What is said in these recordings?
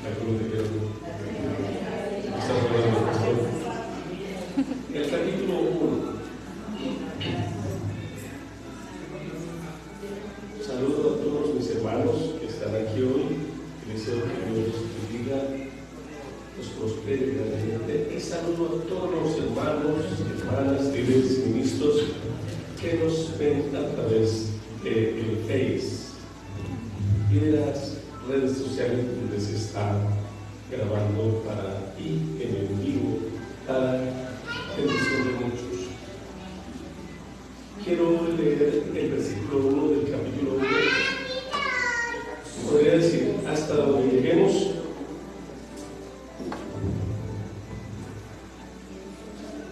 Algunos dijeron, ¿estás hablando, pastor? El capítulo 1. Saludo a todos mis hermanos que están aquí hoy. Les deseo que Dios los bendiga, los prospere grandemente. Y saludo a todos los hermanos, hermanas, líderes y ministros que nos ven a través del Face y de las redes sociales donde se está grabando y en el vivo para bendición de muchos. Quiero leer el versículo 1 del capítulo 1. Podría decir, hasta donde lleguemos,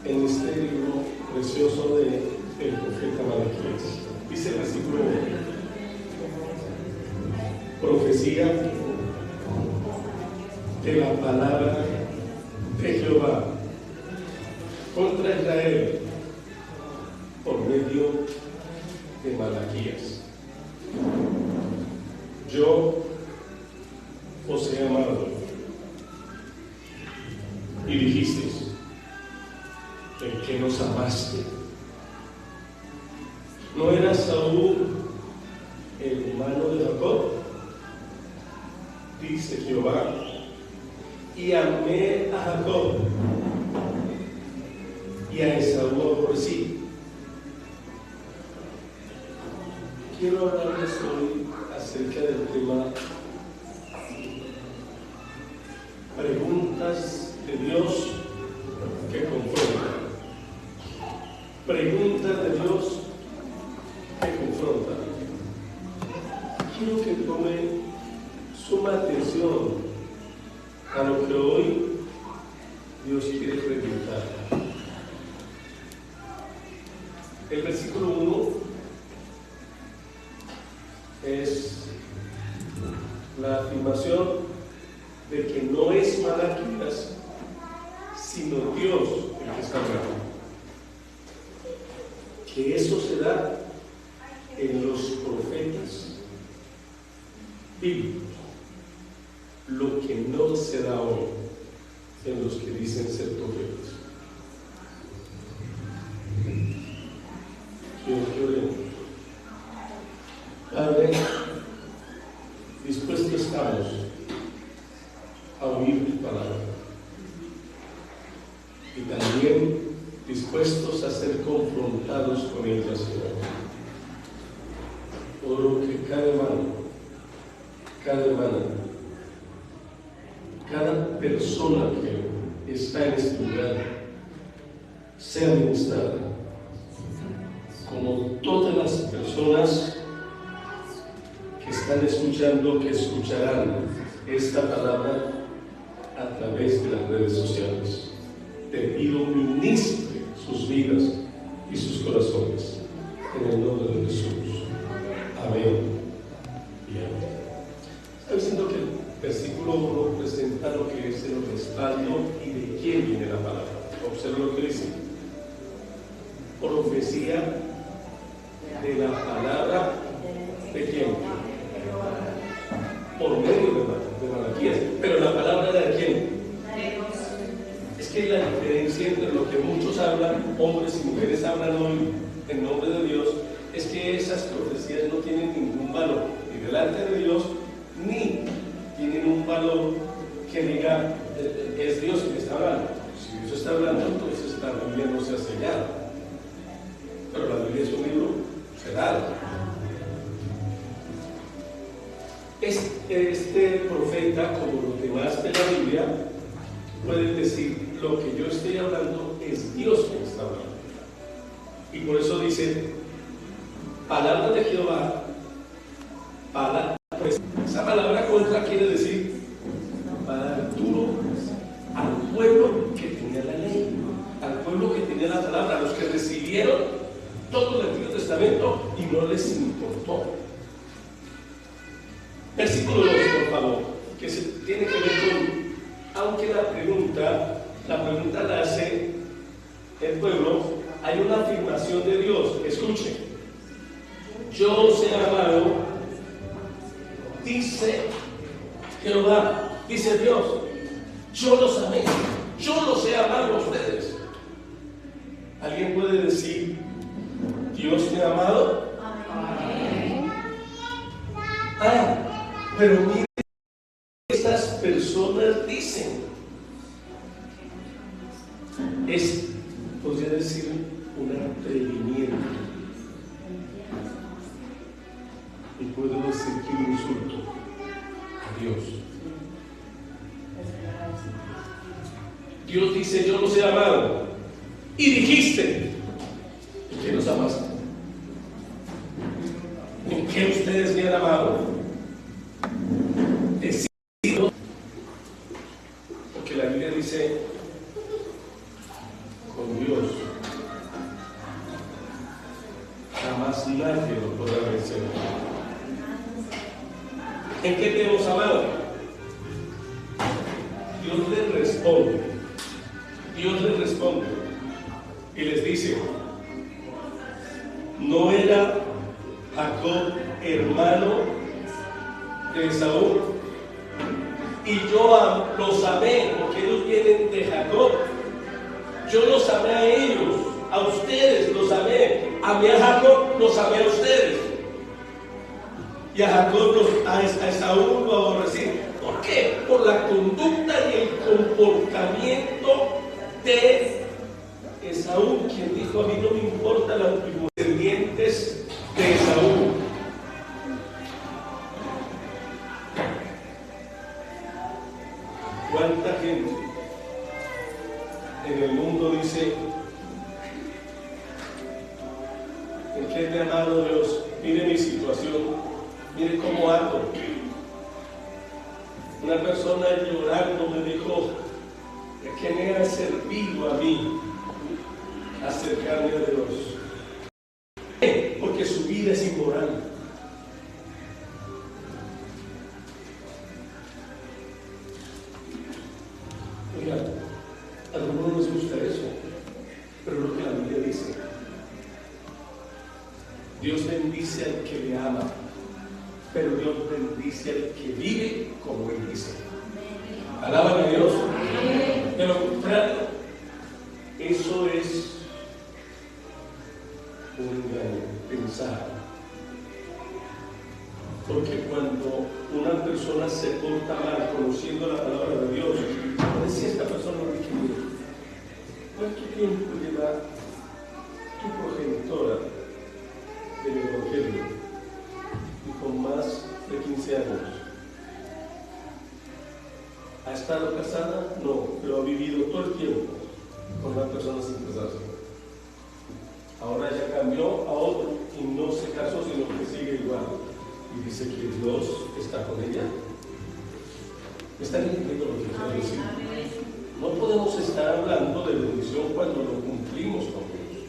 en este libro precioso del profeta Malaquías. Dice el versículo 1: profecía de la palabra de Jehová contra Israel por medio de Malaquías. Yo os he amado y dijisteis: ¿en qué nos amaste? ¿No era Saúl el hermano de Jacob? Dice Jehová, y amé a Jacob y a Esaú aborrecí. Quiero hablarles hoy acerca del tema preguntas de Dios que confrontan. Preguntas de Dios que confrontan. Quiero que tomen suma atención a lo que hoy Dios quiere preguntar. El versículo 1 es la afirmación de que no es Malaquías, sino Dios el que está hablando. Que eso se da en los profetas bíblicos, lo que no se da hoy en los que dicen ser profetas. Quiero que oremos. Padre, dispuestos estamos a oír tu palabra y también dispuestos a ser confrontados con ella, Señor. Oro que cada hermano, cada hermana, cada persona que está en este lugar sea ministrada, como todas las personas que están escuchando, que escucharán esta palabra a través de las redes sociales. Te pido ministre sus vidas y sus corazones en el nombre de Jesús. Amén y amén. Está diciendo que el versículo 1 presenta lo que es el respaldo y de quién viene la palabra. Observa lo que dice: profecía de la palabra de quién. Por medio de Malaquías. Pero la palabra de quién. Es que la diferencia entre lo que muchos hablan, hombres y mujeres hablan hoy en nombre de Dios, es que esas profecías no tienen ningún valor, ni delante de Dios, ni tienen un valor que diga es Dios quien está hablando. Si Dios está hablando, entonces la Biblia no se ha sellado. Pero la Biblia es un libro cerrado. Este profeta, como los demás de la Biblia, pueden decir: lo que yo estoy hablando es Dios quien está hablando. Y por eso dice: palabra de Jehová, pues, esa palabra contra quiere decir para dar duro al pueblo que tenía la ley, al pueblo que tenía la palabra, a los que recibieron todo el Antiguo Testamento y no les importó. Versículo 2, por favor, que se tiene que ver con, aunque la pregunta la hace el pueblo, hay una afirmación de Dios. Escuchen: yo os he amado, dice Jehová. Dice Dios, yo los amé, yo los he amado a ustedes. ¿Alguien puede decir, Dios me ha amado? Amén. Pero miren, estas personas dicen, podría decir, un atrevimiento. Y puedo decir que un insulto a Dios. Dios dice, yo los he amado. Y dijiste, ¿en qué los amaste? ¿En qué ustedes me han amado? Decido, porque la Biblia dice, con Dios jamás nadie lo podrá vencer. ¿En qué te hemos amado? Dios les responde. Dios les responde y les dice, ¿no era Jacob hermano de Esaú? Y yo los amé, porque ellos vienen de Jacob. Yo los amé a ellos, a ustedes los amé. Amé a Jacob, los amé a ustedes. Y a Jacob, a Esaú lo aborrecí. ¿Por qué? Por la conducta y el comportamiento de Esaú, quien dijo, a mí no me importan los descendientes de Esaú. ¿Cuánta gente en el mundo dice, ¿en qué te ha amado Dios? Mire mi situación, mire cómo ando. Una persona llorando me dijo, ¿de qué me ha servido a mí acercarme a Dios? Porque su vida es inmoral. Oiga, a algunos no les gusta eso, pero lo que la Biblia dice. Dios bendice al que le ama, pero Dios bendice al que vive como Él dice. Alaban a Dios. De lo contrario, eso es un engaño, pensar. Porque cuando una persona se porta mal conociendo la palabra de Dios, decía esta persona, dije, ¿cuánto tiempo lleva tu progenitora del Evangelio? Y con más de 15 años. ¿Ha estado casada? No, pero ha vivido todo el tiempo con una persona sin casarse. Ahora ella cambió a otro y no se casó, sino que sigue igual. Y dice que Dios está con ella. ¿Está entendiendo lo que quiero decir? No podemos estar hablando de bendición cuando lo cumplimos con Dios.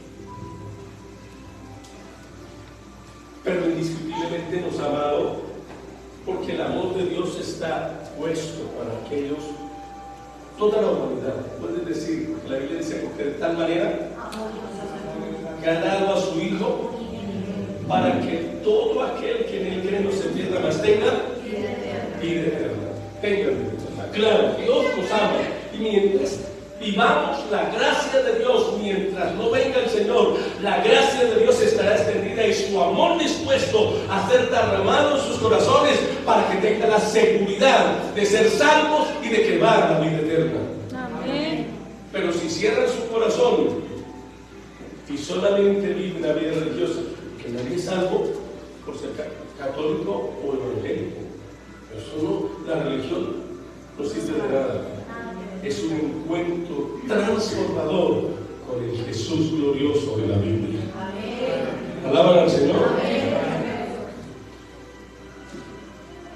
Pero indiscutiblemente nos ha amado, porque el amor de Dios está puesto para aquellos, toda la humanidad. Puedes decir, porque la Biblia dice, porque de tal manera que ha dado a su Hijo para que todo aquel que en él cree no se pierda, mas tenga vida eterna. Tenga vida eterna. Claro, Dios nos ama, y mientras vivamos la gracia de Dios, mientras no venga el Señor, la gracia de Dios estará extendida y su amor dispuesto a ser derramado en sus corazones para que tengan la seguridad de ser salvos y de que van a la vida eterna. Amén. Pero si cierran su corazón y solamente viven una vida religiosa, que nadie es salvo por ser católico o evangélico. Eso no, la religión no sirve de nada. Es un encuentro transformador con el Jesús glorioso de la Biblia. Amén. ¿Alaban al Señor? Amén.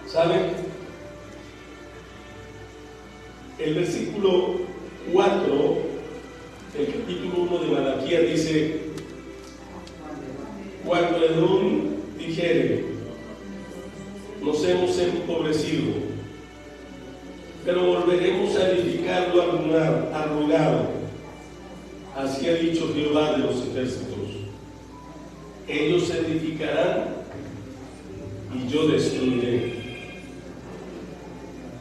¿Saben? El versículo 4, el capítulo 1 de Malaquías dice, cuando Edom dijere, nos hemos empobrecido, pero volveremos a edificarlo arruinado. Así ha dicho Jehová de los ejércitos. Ellos edificarán y yo destruiré.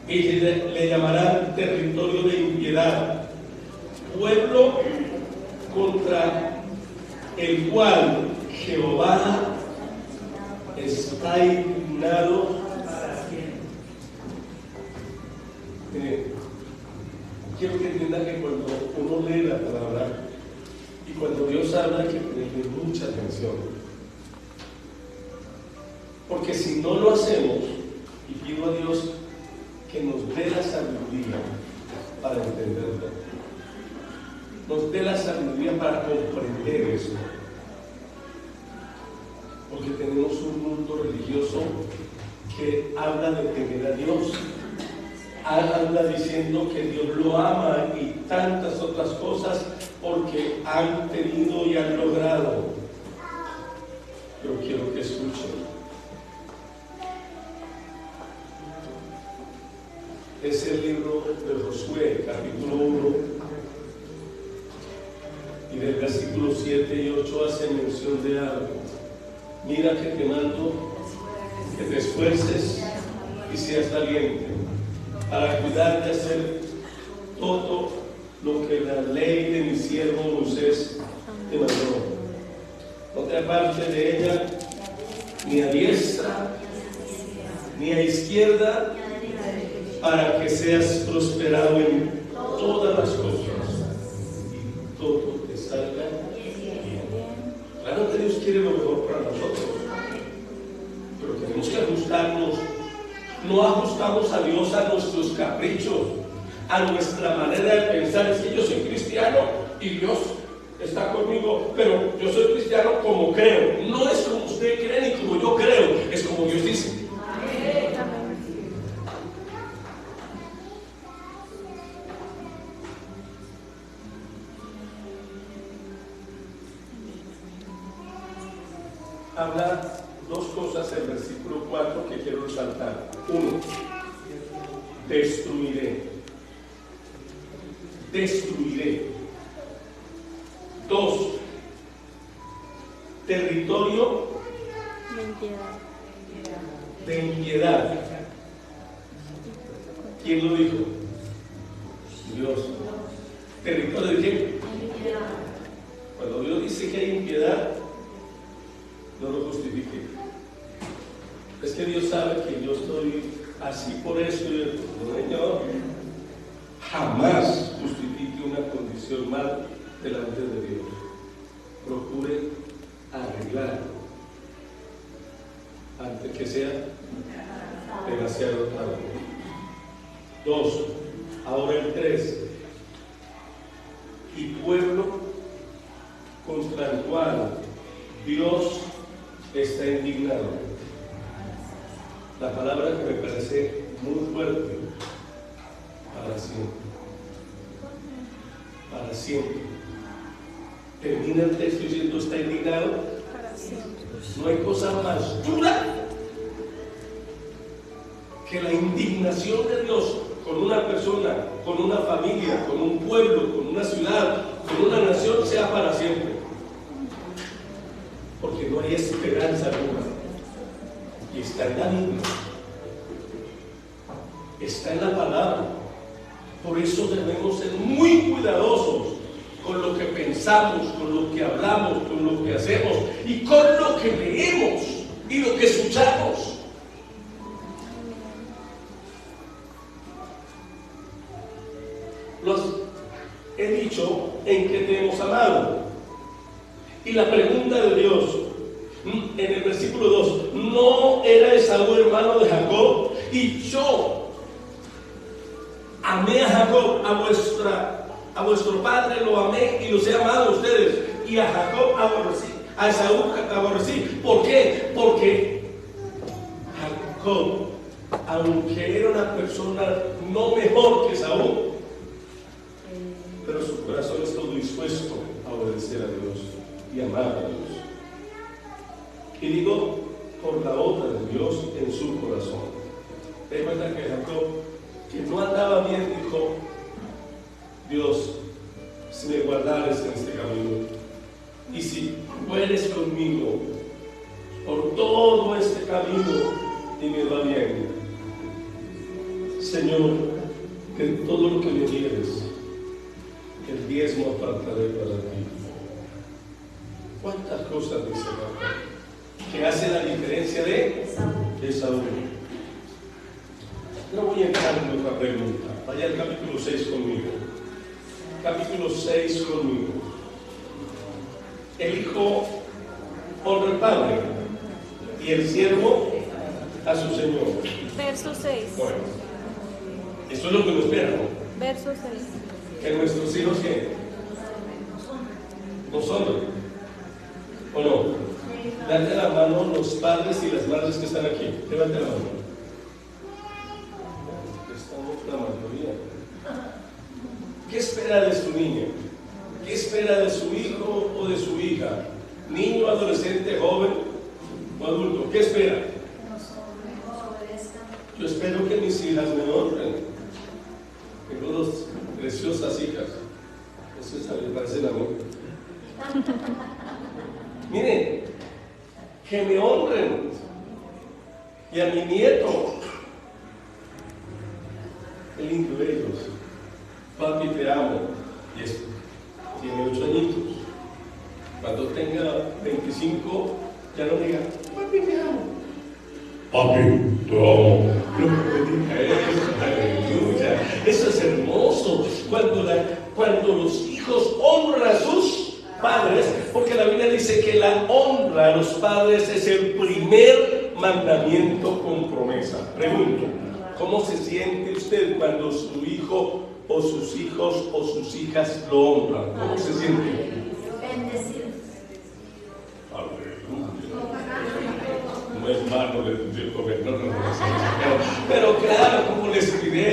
y le llamarán territorio de impiedad, pueblo contra el cual Jehová está indignado para siempre. Quiero que entiendan que cuando uno lee la palabra y cuando Dios habla, hay que ponerle mucha atención, porque si no lo hacemos, y pido a Dios que nos dé la sabiduría para entenderlo, nos dé la sabiduría para comprender eso, porque tenemos un mundo religioso que habla de temer a Dios, habla diciendo que Dios lo ama y tantas otras cosas porque han tenido y han logrado. Pero quiero que escuchen. Es el libro de Josué, capítulo 1, y del versículo 7 y 8 hace mención de algo. Mira que te mando que te esfuerces y seas valiente para cuidar de hacer todo lo que la ley de mi siervo Moisés te mandó. No te apartes de ella ni a diestra ni a izquierda, para que seas prosperado en todas las cosas y todo te salga bien. Claro que Dios quiere lo mejor para nosotros, pero tenemos que ajustarnos. No ajustamos a Dios a nuestros caprichos, a nuestra manera de pensar. Es que yo soy cristiano y Dios está conmigo, pero yo soy cristiano como creo. No es como usted cree ni como yo creo, es como Dios dice. Habla dos cosas en el versículo 4 que quiero resaltar. Uno, destruiré. Destruiré. Dos, territorio de impiedad. ¿Quién lo dijo? Dios. ¿Territorio de quién? Cuando Dios dice que hay impiedad, no lo justifique. Es que Dios sabe que yo estoy así por eso. Señor, jamás justifique una condición mal delante de Dios. Procure arreglarlo antes que sea demasiado tarde. 2. Ahora el 3. Y pueblo contra el cual Dios está indignado. La palabra que me parece muy fuerte: para siempre. Para siempre. Termina el texto diciendo está indignado. Para siempre. No hay cosa más dura que la indignación de Dios con una persona, con una familia, con un pueblo, con una ciudad, con una nación, sea para siempre. Porque no hay esperanza alguna. Y está en la Biblia, está en la palabra. Por eso debemos ser muy cuidadosos con lo que pensamos, con lo que hablamos, con lo que hacemos y con lo que leemos y lo que escuchamos. Los he dicho en que te hemos amado. Y la pregunta de Dios en el versículo 2: ¿no era Esaú hermano de Jacob? Y yo amé a Jacob, a vuestro padre lo amé y los he amado a ustedes, y a Jacob aborrecí, a Esaú aborrecí. ¿Por qué? Porque Jacob, aunque era una persona no mejor que Esaú, pero su corazón estuvo dispuesto a obedecer a Dios y amar a Dios. Y digo, por la obra de Dios en su corazón. Te cuenta que Jacob, que no andaba bien, dijo: Dios, si me guardares en este camino, y si fueres conmigo por todo este camino y me va bien, Señor, que todo lo que me dieres, el diezmo apartaré para ti. ¿Cuántas cosas dice Jacob que hace la diferencia de Esaú? No voy a entrar en otra pregunta. Vaya al capítulo 6 conmigo. Capítulo 6 conmigo. El hijo honra al padre y el siervo a su señor. Verso 6. Bueno, esto es lo que nos espera, ¿no? Verso 6. Que nuestros hijos que nos honren, ¿o no? Date la mano los padres y las madres que están aquí. Levante la mano. Estamos la mayoría. ¿Qué espera de su niña? ¿Qué espera de su hijo o de su hija? Niño, adolescente, joven o adulto. ¿Qué espera? Yo espero que mis hijas me honren. Tengo dos preciosas hijas. Eso me parece la mía. Miren, que me honren. Y a mi nieto. Qué lindo ellos. Papi, te amo. Y tiene 8 añitos. Cuando tenga 25, ya no diga, papi, te amo. Papi, te amo. No me diga eso, aleluya. Eso es hermoso. Cuando los hijos honran a sus padres, porque la Biblia dice que la honra a los padres es el primer mandamiento con promesa. Pregunto, ¿cómo se siente usted cuando su hijo o sus hijos o sus hijas lo honran? ¿Cómo se siente? Bendecido. No es malo del gobernador, pero claro, como les escribí,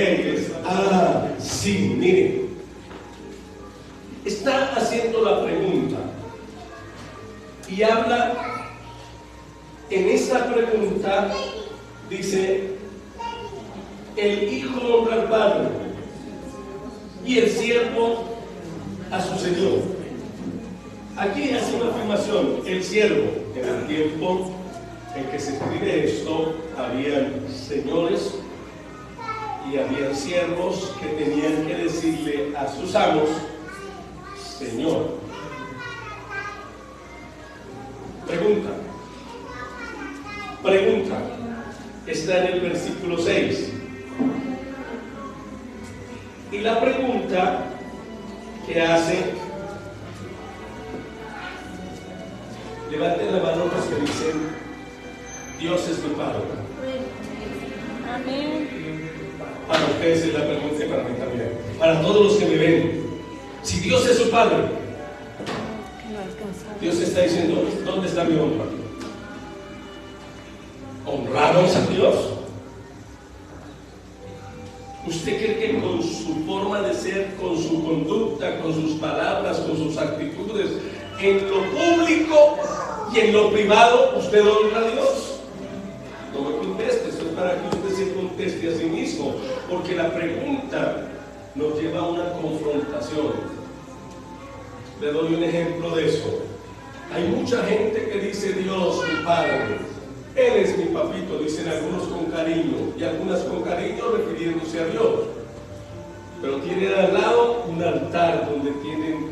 sí, miren, está haciendo la pregunta y habla en esa pregunta, dice, el hijo honra al padre y el siervo a su señor. Aquí hace una afirmación, el siervo. En el tiempo en que se escribe esto, habían señores y habían siervos que tenían que decirle a sus amos, Señor. Pregunta, está en el versículo 6. Y la pregunta que hace, levanten la mano los que dicen, Dios es mi Padre. Amén. Para ustedes es la pregunta y para mí también. Para todos los que me ven, si Dios es su Padre, Dios está diciendo, ¿dónde está mi honra? ¿Honramos a Dios? ¿Usted cree que con su forma de ser, con su conducta, con sus palabras, con sus actitudes, en lo público y en lo privado, usted honra a Dios? No me conteste, esto es para que usted se conteste a sí mismo, porque la pregunta nos lleva a una confrontación. Le doy un ejemplo de eso. Hay mucha gente que dice Dios, mi Padre, Él es mi papito, dicen algunos con cariño y algunas con cariño refiriéndose a Dios. Pero tienen al lado un altar donde tienen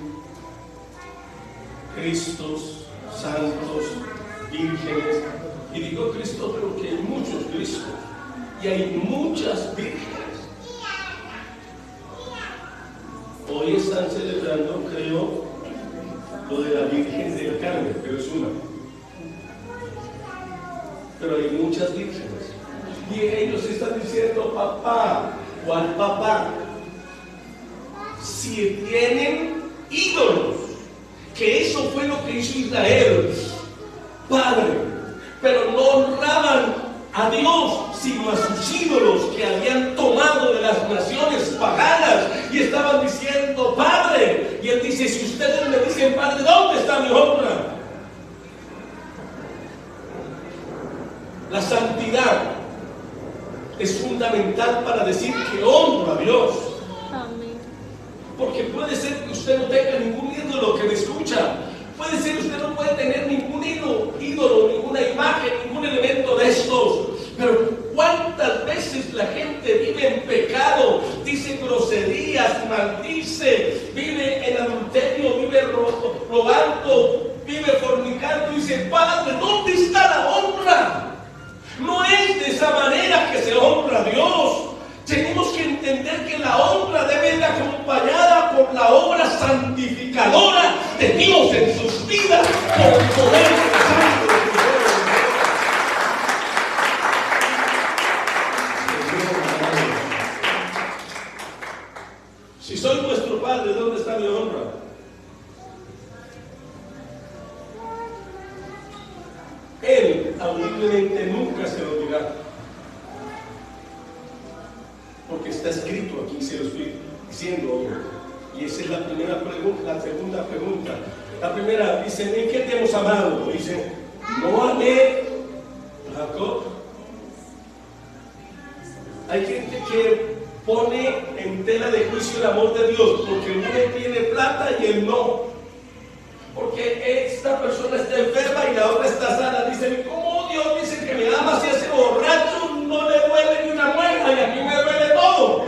Cristos, santos, vírgenes. Y digo Cristo, pero que hay muchos Cristos y hay muchas vírgenes. Hoy están celebrando, creo, lo de la Virgen del Carmen, pero es una. Pero hay muchas vírgenes. Y ellos están diciendo, papá, ¿cuál papá? Si tienen ídolos, que eso fue lo que hizo Israel, Padre, pero no honraban a Dios, sino a sus ídolos que habían tomado de las naciones paganas y estaban diciendo, Padre. Y Él dice, si ustedes me dicen, Padre, ¿dónde está mi honra? La santidad es fundamental para decir que honro a Dios. Amén. Porque puede ser que usted no tenga ningún ídolo que me escucha. Puede ser que usted no puede tener ningún ídolo, ninguna imagen, ningún elemento de estos. Pero ¿Cuántas veces la gente vive en pecado? Dice groserías, maldice, vive en adulterio, vive robando, vive fornicando. Dice, Padre, ¿dónde está la honra? No es de esa manera que se honra a Dios. Tenemos que entender que la honra debe ir acompañada por la obra santificadora de Dios en sus vidas, por el poder de la sangre de Dios. Si soy vuestro Padre, ¿dónde está mi honra? Él audiblemente nunca se lo dirá, porque está escrito aquí, se lo estoy diciendo ahora. Y esa es la primera pregunta. La segunda pregunta, la primera, dicen, ¿en qué te hemos amado? Dicen, no amé a Jacob. Hay gente que pone en tela de juicio el amor de Dios, porque uno tiene plata y él no. Porque esta persona está enferma y la otra está sana. Dicen, ¿cómo Dios dice que me ama si a ese borracho no le duele ni una muela y a mí me duele todo?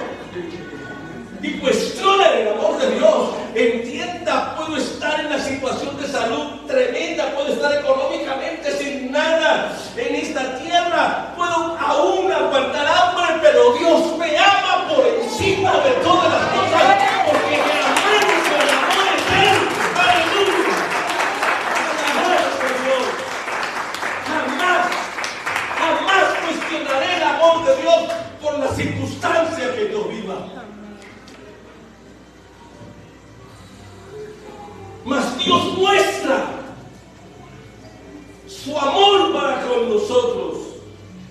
Y cuestionan el amor de Dios. Entienda, puedo estar en una situación de salud tremenda, puedo estar económicamente sin nada en esta tierra, puedo aún aguantar hambre, pero Dios me ama por encima de todas las cosas, porque me amamos con el amor eterno. ¡Aleluya! Jamás cuestionaré el amor de Dios por la circunstancia que yo viva. Mas Dios muestra su amor para con nosotros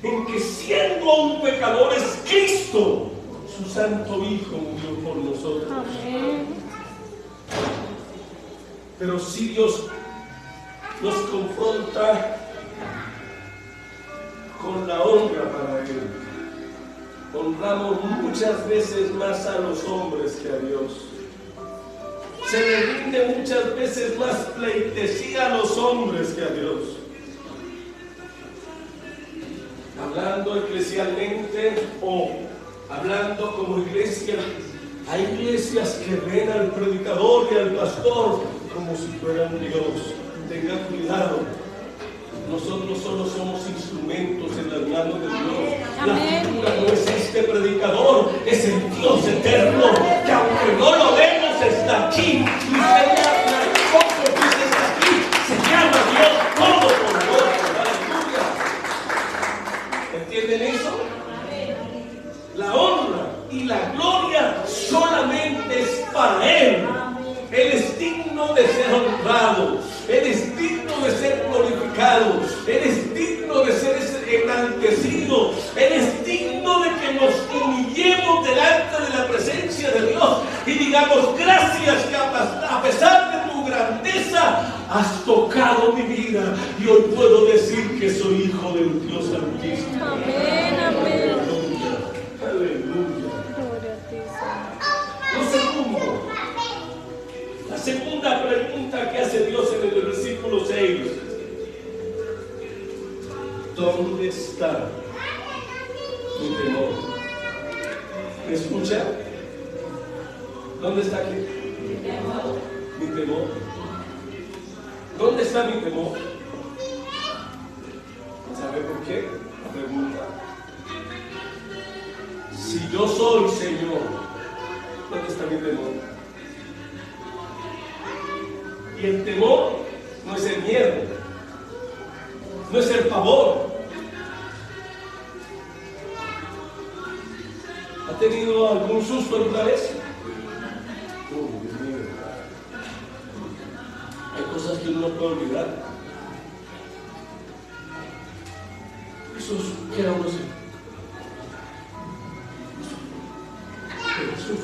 en que siendo aún pecadores, Cristo, su santo Hijo, murió por nosotros. Amén. Pero si Dios nos confronta con la honra para Él, honramos muchas veces más a los hombres que a Dios. Se le rinde muchas veces más pleitesía a los hombres que a Dios. Hablando eclesialmente o hablando como iglesia, hay iglesias que ven al predicador y al pastor como si fueran Dios. Tenga cuidado. Nosotros solo somos instrumentos en las manos de Dios. La figura no es este predicador, es el Dios eterno, que aunque no lo vemos, está aquí. Y señala poco que está aquí, se llama Dios Todopoderoso. Aleluya. ¿Entienden eso? La honra y la gloria solamente es para Él. Él es digno de ser honrado, Él es digno de ser glorificado, Él es digno de ser enaltecido, Él es digno de que nos humillemos delante de la presencia de Dios y digamos, gracias que a pesar de tu grandeza has tocado mi vida y hoy puedo decir que soy hijo del Dios Altísimo. Amén, amén. Aleluya, aleluya. Gloria a ti, Señor. La segunda pregunta que hace Dios en el versículo 6. ¿Dónde está mi temor? ¿Me escucha? ¿Dónde está aquí? Mi temor. ¿Dónde está mi temor? ¿Sabe por qué? La pregunta. Si yo soy Señor, ¿dónde está mi temor? Y el temor no es el miedo, no es el pavor. ¿Ha tenido algún susto alguna vez? Dios mío. Hay cosas que uno no puede olvidar. Jesús, ¿qué era uno así? Jesús.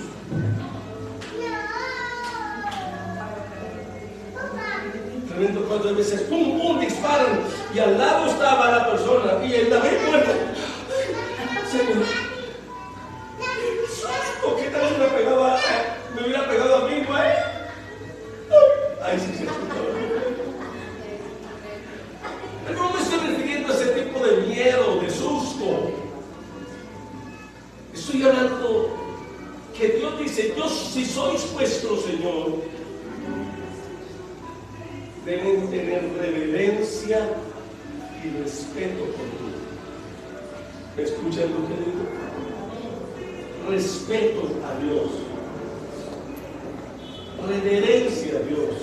Tremendo, cuántas veces pum, pum, disparan y al lado estaba la persona y él la ve muerta. Señor, susto, ¿qué tal me hubiera pegado a mí, güey? Ay, sí, sí, pero no me estoy refiriendo a ese tipo de miedo, de susto. que Dios dice, yo si sois vuestro Señor, deben tener reverencia y respeto por ti. ¿Me escuchan lo que digo? Respeto a Dios, reverencia a Dios.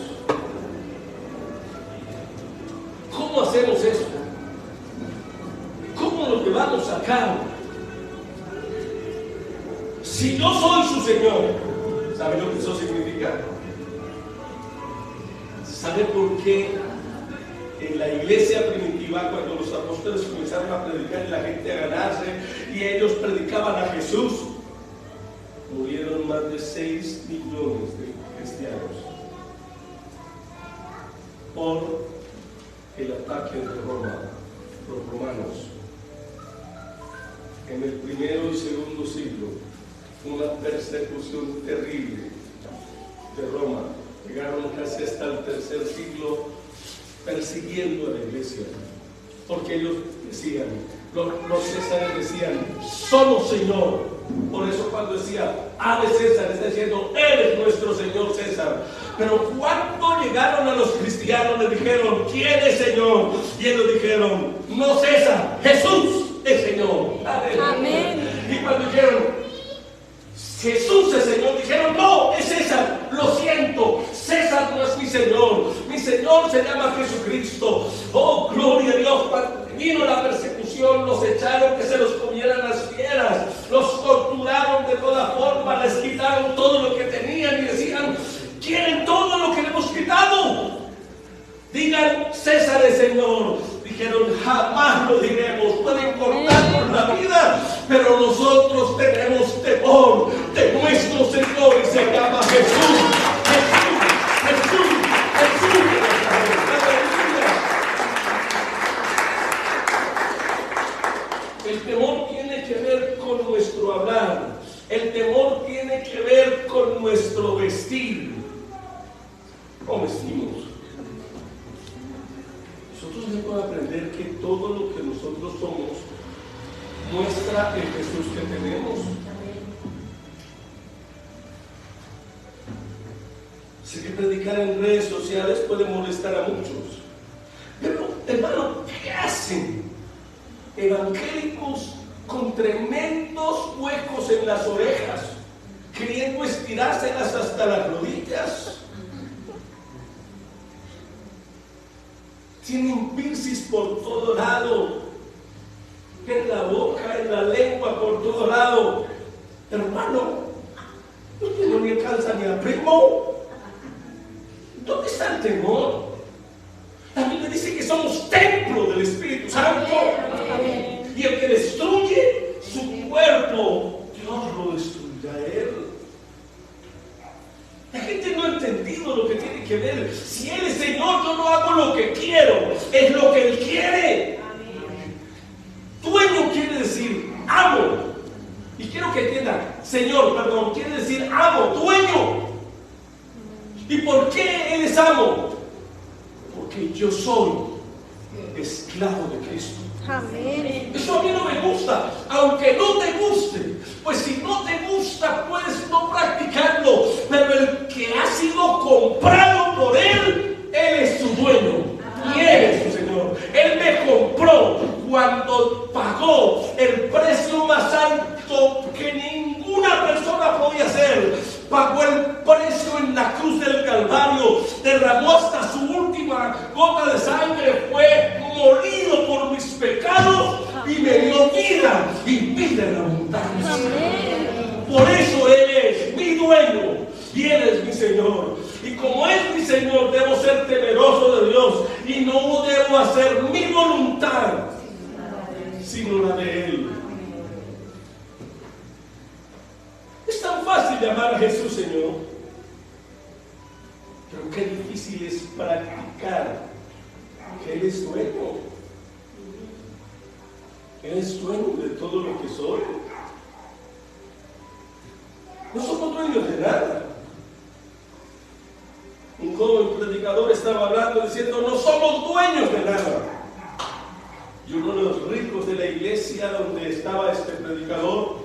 ¿Cómo hacemos eso? ¿Cómo lo llevamos a cabo? Si yo soy su Señor, ¿sabe lo que eso significa? ¿Sabe por qué en la iglesia primitiva, cuando los apóstoles comenzaron a predicar y la gente a ganarse, y ellos predicaban a Jesús, murieron más de 6 millones de cristianos por el ataque de Roma, los romanos? En el primero y segundo siglo, una persecución terrible de Roma. Llegaron casi hasta el tercer siglo persiguiendo a la iglesia, porque ellos decían, los césares decían, somos Señor. Por eso cuando decía, Ave César, está diciendo, eres nuestro Señor César. Pero cuando llegaron a los cristianos, les dijeron, ¿quién es Señor? Y ellos dijeron, no César, Jesús es Señor. Amén. Y cuando dijeron, Jesús es Señor, dijeron, no, es César, lo siento, César no es mi Señor se llama Jesucristo. Oh, gloria a Dios. Cuando vino la persecución, los echaron que se los comieran las fieras, los torturaron de toda forma, les quitaron todo lo que tenían y decían, ¿quieren todo lo que le hemos quitado? Digan, César es Señor. Dijeron, jamás lo diremos, pueden cortarnos la vida, pero nosotros tenemos temor de nuestro Señor y se llama Jesús. Jesús. El temor tiene que ver con nuestro hablar, el temor tiene que ver con nuestro vestir. ¿Cómo vestimos? Nosotros debemos aprender que todo lo que nosotros somos muestra el Jesús que tenemos. Sé que predicar en redes sociales puede molestar a muchos, pero hermano, ¿qué hacen evangélicos con tremendos huecos en las orejas, queriendo estirárselas hasta las rodillas? Tienen piercings por todo lado, en la boca, en la lengua, por todo lado. Hermano, usted no le alcanza ni a primo. ¿Dónde está el temor? La Biblia dice que somos templo del Espíritu Santo. Amén. Y el que destruye su cuerpo, Dios lo destruirá a él. La gente no ha entendido lo que tiene que ver. Si Él es Señor, yo no hago lo que quiero, es lo que Él quiere. Dueño quiere decir amo. Y quiero que entiendan, Señor, perdón, quiere decir amo, dueño. ¿Y por qué Él es amo? Porque yo soy esclavo de Cristo. Amén. Eso a mí no me gusta, aunque no te guste, pues si no te gusta puedes no practicarlo, pero el que ha sido comprado por Él es su dueño y Él es su Señor. Él me compró cuando pagó el precio más alto que ninguna persona podía hacer. Pagó el precio en la cruz del Calvario, derramó hasta su última gota de sangre, fue molido por mis pecados y me dio vida y vida en abundancia. Por eso Él es mi dueño y Él es mi Señor. Y como es mi Señor, debo ser temeroso de Dios y no debo hacer mi voluntad, sino la de Él. Es tan fácil llamar a Jesús Señor, pero qué difícil es practicar que Él es dueño. Él es dueño de todo lo que soy. No somos dueños de nada. Un joven predicador estaba hablando diciendo, no somos dueños de nada. Y uno de los ricos de la iglesia donde estaba este predicador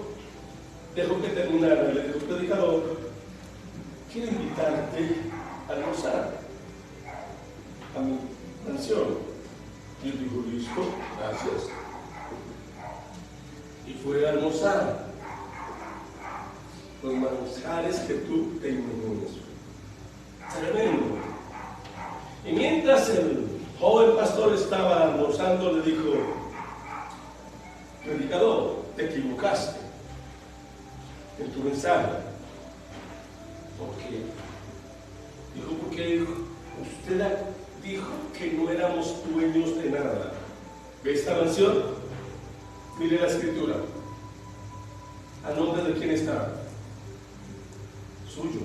dejó que terminara. Le dijo: predicador, quiero invitarte a almorzar a mi mansión. Y él dijo: listo, gracias. Y fue a almorzar los manjares que tú te imaginas. Tremendo. Y mientras el joven pastor estaba almorzando, le dijo: predicador, te equivocaste en tu mensaje. ¿Por qué? Dijo: porque usted dijo que no éramos dueños de nada. ¿Ve esta mansión? Mire la escritura. ¿A nombre de quién está? Suyo.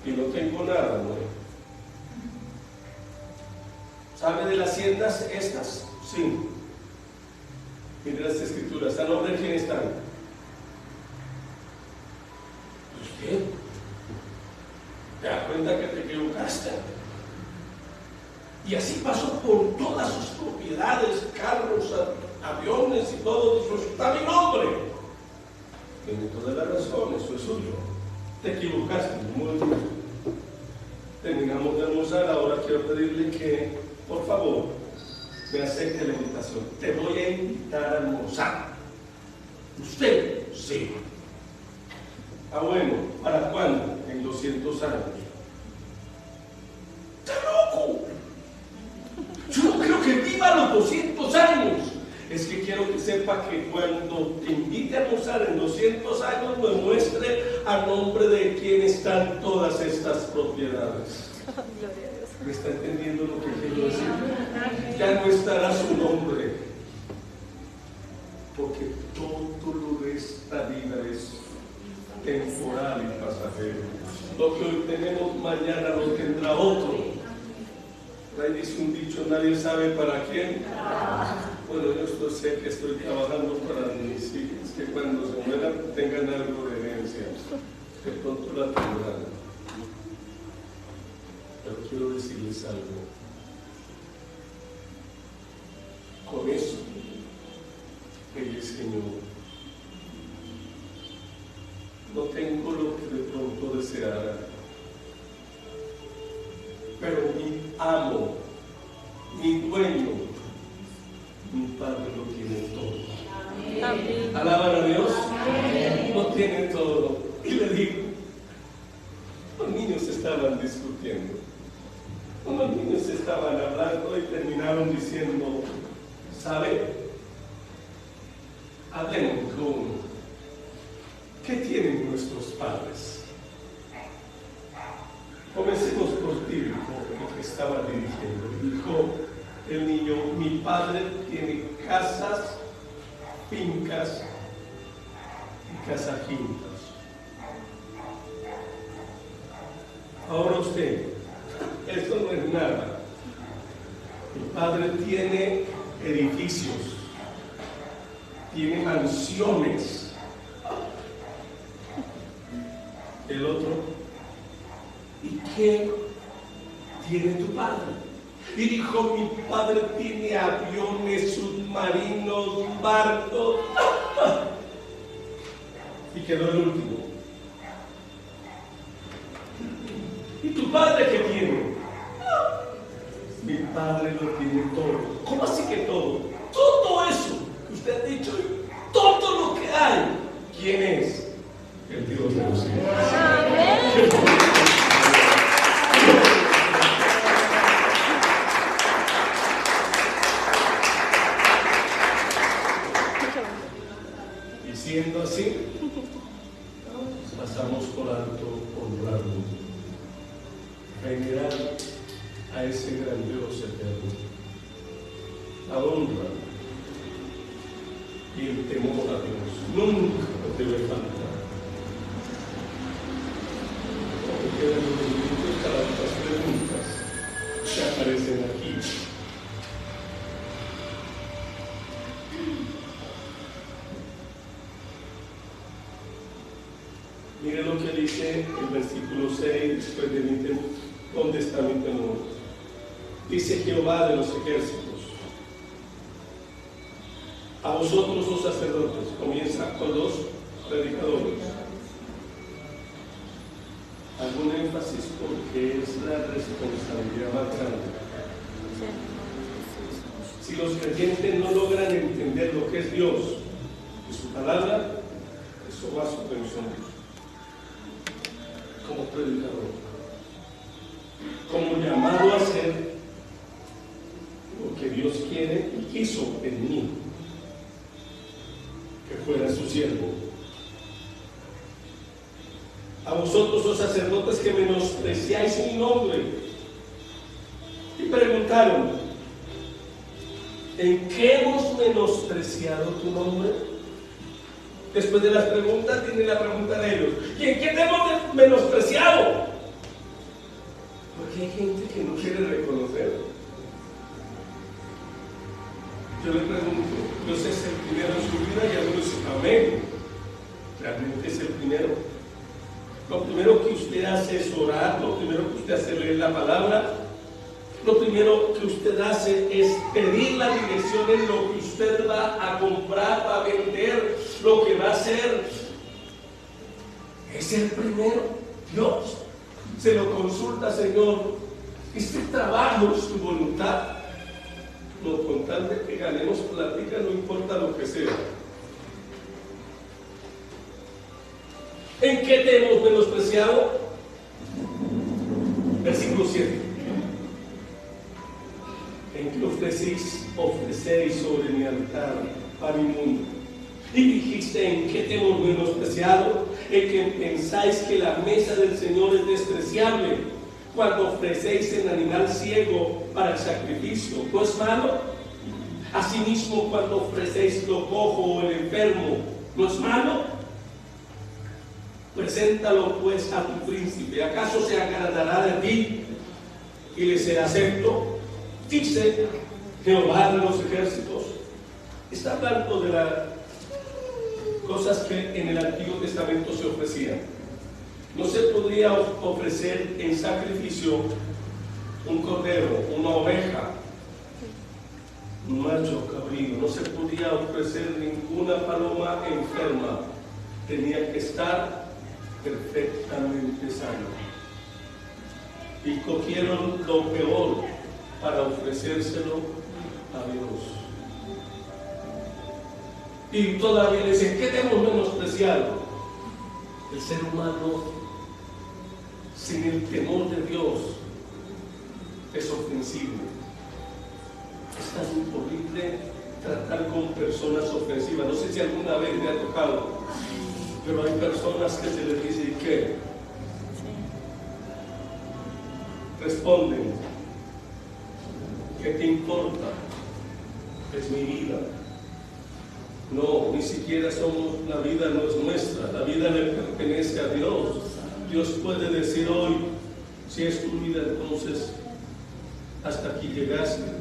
Y no tengo nada, ¿no? ¿Sabe de las haciendas estas? Sí. Mire las escrituras. ¿A nombre de quién están? ¿Usted? ¿Te das cuenta que te equivocaste? Y así pasó por todas sus propiedades, carros, aviones y todo eso. Está mi nombre. Tiene toda la razón, eso es suyo. Te equivocaste. Muy bien. Terminamos de almorzar. Ahora quiero pedirle que, por favor, me acepte la invitación. Te voy a invitar a almorzar. ¿Usted? Sí. Bueno, ¿para cuándo? En 200 años. ¡Está loco! Yo no creo que viva los 200 años. Es que quiero que sepa que cuando te invite a almorzar en 200 años, me muestre a nombre de quién están todas estas propiedades. ¿Me está entendiendo lo que quiero decir? Ya no estará su nombre, porque todo lo de esta vida es temporal y pasajero. Lo que hoy tenemos, mañana lo tendrá otro. Por ahí dice un dicho: nadie sabe para quién. Bueno, yo sé que estoy trabajando para mis hijos, que cuando se mueran tengan algo de herencia. De pronto la tendrán. Pero quiero decirles algo. Con eso, el Señor, no tengo lo que de pronto deseara, pero mi amo, mi dueño, mi Padre lo tiene todo. Amén. ¿Alaban a Dios? Amén. Lo tiene todo. Y le digo, los niños estaban discutiendo. Los niños estaban hablando y terminaron diciendo: ¿sabe? Hablemos con uno. ¿Qué tienen nuestros padres? Comencemos por ti, hijo, que estaba dirigiendo. Dijo el niño: mi padre tiene casas, fincas y casaquintas. Ahora usted, eso no es nada. Mi padre tiene edificios, tiene mansiones. El otro: ¿y qué tiene tu padre? Y dijo: mi padre tiene aviones, submarinos, barcos. Y quedó el último: ¿y tu padre qué tiene? Mi padre lo tiene todo. ¿Cómo así que todo? Todo eso que usted ha dicho, todo lo que hay. ¿Quién es? El Dios de los cielos. Y siendo así, pasamos por alto honrarlo, venerar a ese gran Dios eterno. La honra y el temor a Dios nunca debe faltar. Porque quedan los benditos para las preguntas que aparecen aquí. Mire lo que dice el versículo 6, después de mi temor. ¿Dónde está mi temor? Dice Jehová de los ejércitos: a vosotros los sacerdotes, comienza con los predicadores, algún énfasis porque es la responsabilidad más grande. Si los creyentes no logran entender lo que es Dios y su palabra, eso va a su pensión. Como predicador, como llamado a ser lo que Dios quiere y quiso en mí, que fuera su siervo. A vosotros, los sacerdotes, que menospreciáis mi nombre. Y preguntaron: ¿en qué hemos menospreciado tu nombre? Después de las preguntas viene la pregunta de ellos: ¿y en qué te hemos menospreciado? Porque hay gente que no quiere reconocer. Yo le pregunto: ¿Dios es el primero en su vida? Y algunos dicen: amén. Realmente es el primero. Lo primero que usted hace es orar, lo primero que usted hace es leer la palabra, lo primero que usted hace es pedir la dirección en lo que usted va a comprar, va a vender, lo que va a hacer. Es el primero. Dios se lo consulta: Señor, este trabajo es tu voluntad. No, con tal de que ganemos plática, no importa lo que sea. ¿En qué te hemos menospreciado? Versículo 7. En que ofrecéis sobre mi altar pan inmundo. Y dijiste: ¿en qué te hemos menospreciado? En que pensáis que la mesa del Señor es despreciable, cuando ofrecéis el animal ciego para el sacrificio. ¿No es malo? Asimismo, cuando ofrecéis lo cojo o el enfermo, ¿no es malo? Preséntalo pues a tu príncipe. ¿Acaso se agradará de ti y le será acepto? Dice Jehová de los ejércitos. Está hablando de las cosas que en el Antiguo Testamento se ofrecían. No se podría ofrecer en sacrificio un cordero, una oveja, un macho cabrío. No se podía ofrecer ninguna paloma enferma. Tenía que estar perfectamente sano. Y cogieron lo peor para ofrecérselo a Dios. Y todavía le dicen: ¿qué te hemos menospreciado? El ser humano sin el temor de Dios es ofensivo. Es tan horrible tratar con personas ofensivas. No sé si alguna vez me ha tocado, pero hay personas que se les dice: ¿y qué? Responden: ¿qué te importa? Es mi vida. No, ni siquiera somos, la vida no es nuestra, la vida le pertenece a Dios. Dios puede decir hoy: si es tu vida, entonces hasta aquí llegaste.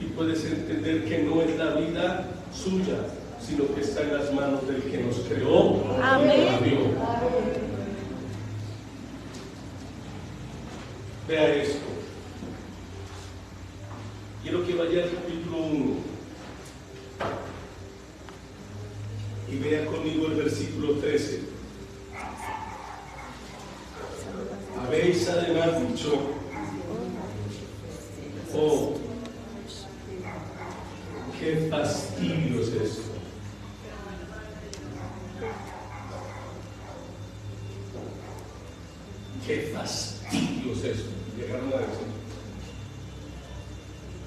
Y puedes entender que no es la vida suya, sino que está en las manos del que nos creó. Amén. Vea esto. Quiero que vaya al capítulo 1 y vea conmigo el versículo 13. Habéis además dicho: oh, qué fastidio es esto. Qué fastidio es esto. Llegaron a decir: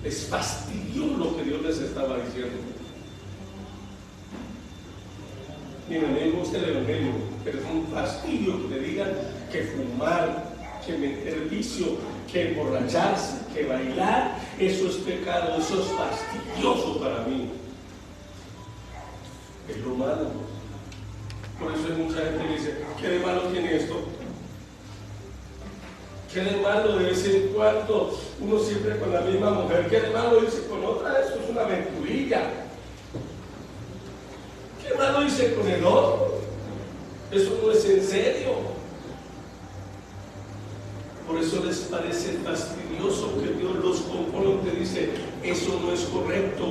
es fastidioso lo que Dios les estaba diciendo. Miren, a mí me gusta el evangelio, pero es un fastidio que le digan que fumar, que meter vicio, que emborracharse, que bailar, eso es pecado, eso es fastidioso para mí. Es lo malo. Por eso hay mucha gente que dice: ¿qué de malo tiene esto? ¿Qué de malo de vez en cuando uno siempre con la misma mujer? ¿Qué de malo dice con otra? Eso es una aventurilla. ¿Qué malo dice con el otro? Eso no es en serio. Por eso les parece fastidioso que Dios los confronte. Dice: eso no es correcto.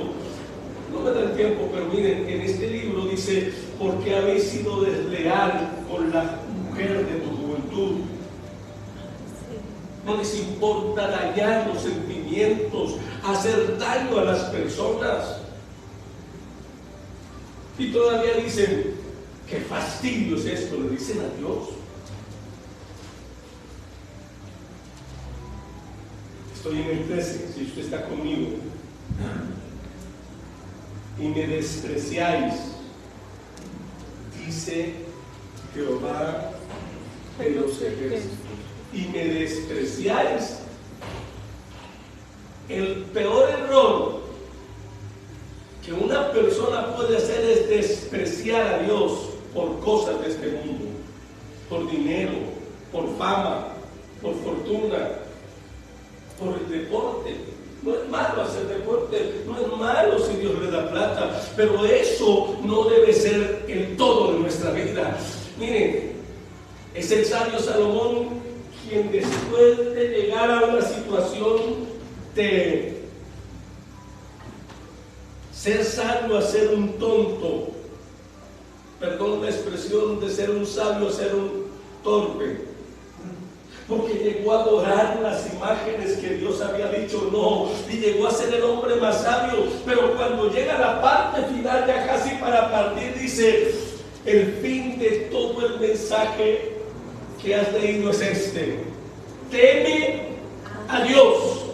No me da el tiempo, pero miren, en este libro dice: porque habéis sido desleal con la mujer de tu juventud. No les importa dañar los sentimientos, hacer daño a las personas. Y todavía dicen: qué fastidio es esto, le dicen a Dios. Estoy en el 13, si usted está conmigo. Y me despreciáis, dice Jehová de los ejércitos. Y me despreciáis. El peor error que una persona puede hacer es despreciar a Dios por cosas de este mundo, por dinero, por fama, por fortuna, por el deporte. No es malo hacer deporte, no es malo si Dios le da plata, pero eso no debe ser el todo de nuestra vida. Miren, es el sabio Salomón quien, después de llegar a una situación de ser sabio a ser un tonto, perdón la expresión, de ser un sabio a ser un torpe, porque llegó a adorar las imágenes que Dios había dicho no, y llegó a ser el hombre más sabio. Pero cuando llega a la parte final, ya casi para partir, dice: el fin de todo el mensaje que has leído es este: teme a Dios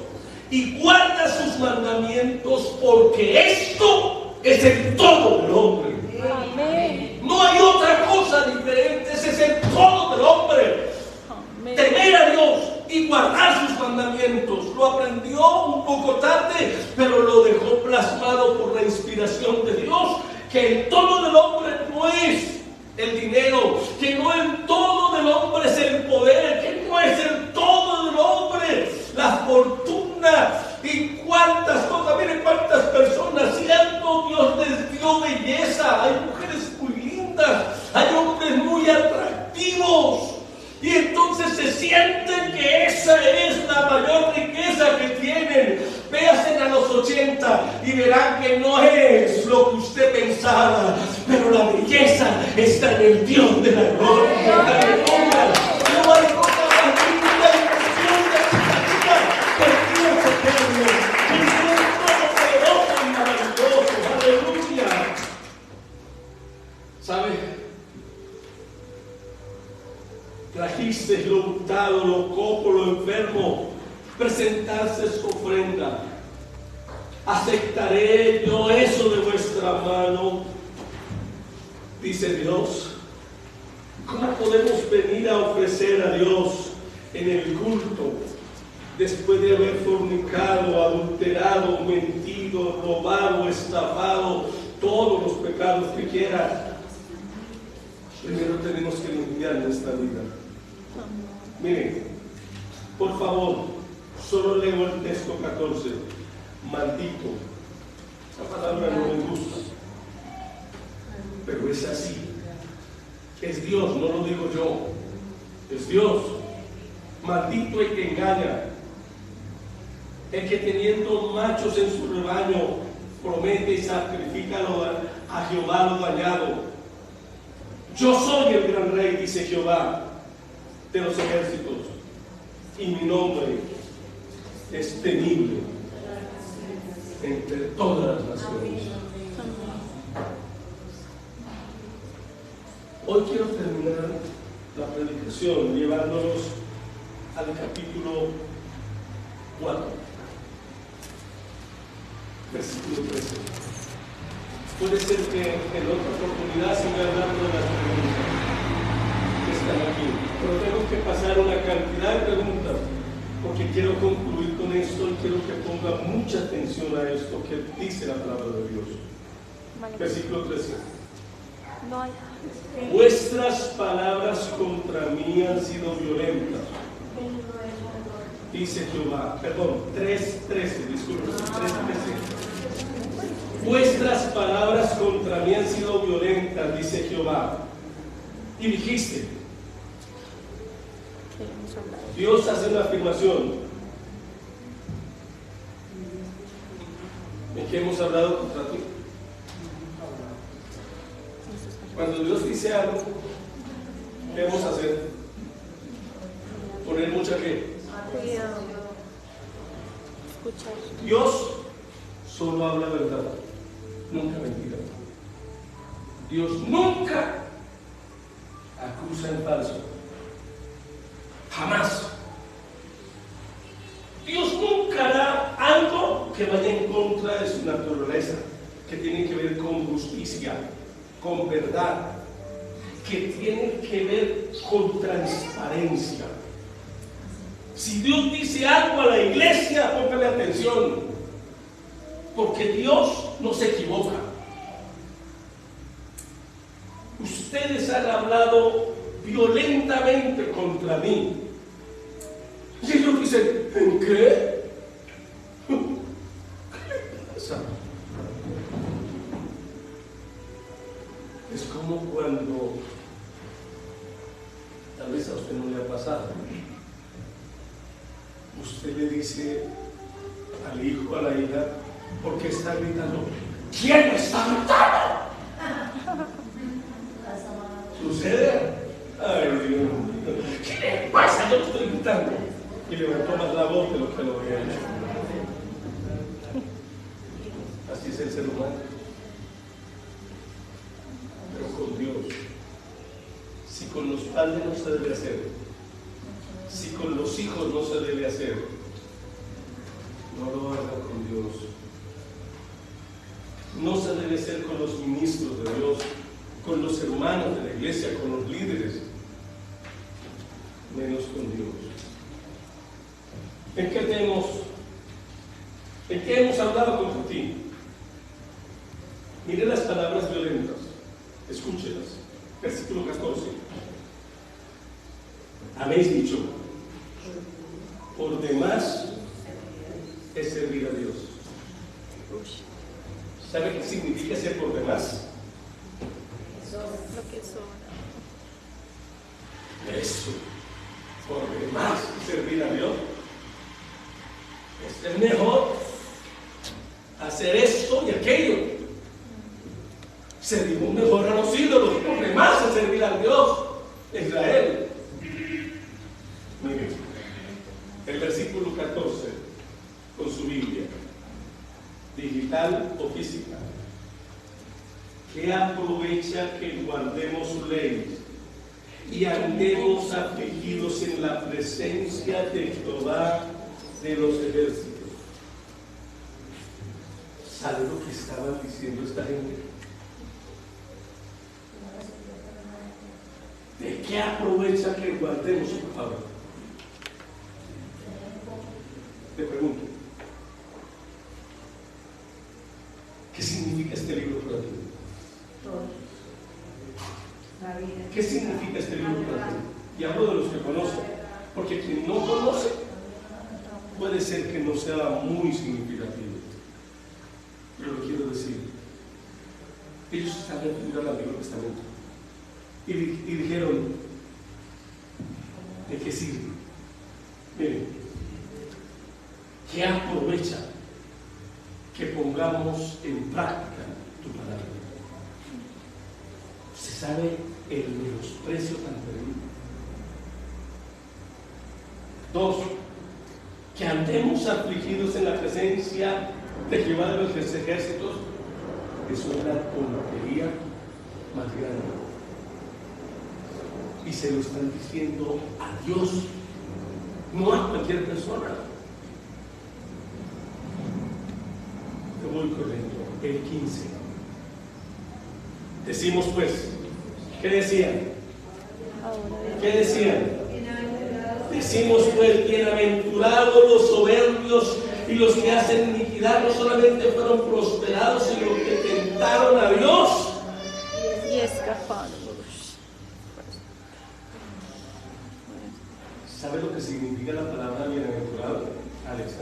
y guarda sus mandamientos, porque esto es el todo del hombre. Amén. No hay otra cosa diferente, ese es el todo del hombre. Amén. Temer a Dios y guardar sus mandamientos. Lo aprendió un poco tarde, pero lo dejó plasmado por la inspiración de Dios, que el todo del hombre no es el dinero, que no el todo del hombre es el poder, que no es el todo del hombre la fortuna. Y cuántas cosas, miren cuántas personas, siendo Dios les dio belleza, hay mujeres muy lindas, hay hombres muy atractivos, y entonces se sienten que esa es la mayor riqueza que tienen. Véasen a los 80 y verán que no es lo que usted pensaba, pero la belleza está en el Dios de la gloria. Aleluya. No hay cosa más linda y preciosa que el Dios eterno, el Dios todopoderoso y maravilloso. Aleluya. ¿Sabe? Trajiste lo hurtado, lo cojo, lo enfermo, presentarse su ofrenda. ¿Aceptaré yo eso de vuestra mano? Dice Dios. ¿Cómo podemos venir a ofrecer a Dios en el culto después de haber fornicado, adulterado, mentido, robado, estafado, todos los pecados que quiera? Primero tenemos que limpiar nuestra vida. Miren, por favor, solo leo el texto 14. Maldito. Esa palabra no me gusta, pero es así. Es Dios, no lo digo yo. Es Dios. Maldito el que engaña, el que teniendo machos en su rebaño promete y sacrifica a Jehová lo dañado. Yo soy el gran rey, dice Jehová de los ejércitos, y mi nombre es temible entre todas las naciones. Hoy quiero terminar la predicación llevándonos al capítulo 4, versículo 13. Puede ser que en otra oportunidad siga hablando de las preguntas que están aquí, pero tengo que pasar una cantidad de preguntas porque quiero concluir con esto y quiero que ponga mucha atención a esto que dice la palabra de Dios. Versículo 13. Vuestras palabras contra mí han sido violentas, dice Jehová. Perdón, 3:13, disculpen, 3:13. Vuestras palabras contra mí han sido violentas, dice Jehová. Y dijiste, Dios hace una afirmación en que hemos hablado contra ti. Cuando Dios dice algo, ¿qué debemos hacer? Poner mucha ¿qué? Cuidado. Escuchar. Dios solo habla verdad, nunca mentira. Dios nunca acusa en falso. Jamás. Dios nunca hará algo que vaya en contra de su naturaleza, que tiene que ver con justicia, con verdad, que tiene que ver con transparencia. Si Dios dice algo a la iglesia, póngale atención, porque Dios no se equivoca. Ustedes han hablado violentamente contra mí. Y ellos dicen, ¿en qué? ¿Qué le pasa? Es como cuando, tal vez a usted no le ha pasado, usted le dice al hijo, a la hija, ¿por qué está gritando? ¿Quién me está gritando? ¿Sucede? Ay, Dios mío. ¿Qué le pasa? Yo estoy gritando. Y levantó más la voz de lo que lo había hecho. Así es el ser humano. Pero con Dios, si con los padres no se debe hacer, si con los hijos no se debe hacer, no lo haga con Dios. No se debe hacer con los ministros de Dios, con los hermanos de la iglesia, con los líderes, menos con Dios. ¿En qué hemos hablado contra ti? Mire las palabras violentas, escúchelas. Versículo 14. Habéis dicho, por demás es servir a Dios. ¿Sabe qué significa ser por demás? Lo que sobra. Eso, por demás servir a Dios. Es mejor hacer esto y aquello. Servimos mejor a los ídolos, por demás a servir al Dios de Israel. Miren, el versículo 14, con su Biblia, digital o física. ¿Qué aprovecha que guardemos su ley y andemos afligidos en la presencia de Jehová de los ejércitos? ¿Sabe lo que estaban diciendo esta gente? ¿De qué aprovecha que guardemos su palabra? Te pregunto, ¿qué significa este libro para ti? ¿Qué significa este libro para ti? Y hablo de los que conocen, porque quien no conoce puede ser que no sea muy significativo. Pero lo quiero decir, ellos están refiriendo al Antiguo Testamento y dijeron, ¿de qué sirve? Miren, ¿qué aprovecha que pongamos en práctica tu palabra? ¿Se sabe el menosprecio tan terrible? 2, que andemos afligidos en la presencia de Jehová de los ejércitos. Es una tontería más grande. Y se lo están diciendo a Dios, no a cualquier persona. Te voy corriendo. El 15. Decimos pues, ¿qué decían? ¿Qué decían? Decimos pues, bienaventurados los soberbios y los que hacen iniquidad, no solamente fueron prosperados, sino que tentaron a Dios y escaparon. ¿Sabe lo que significa la palabra bienaventurado? Alex,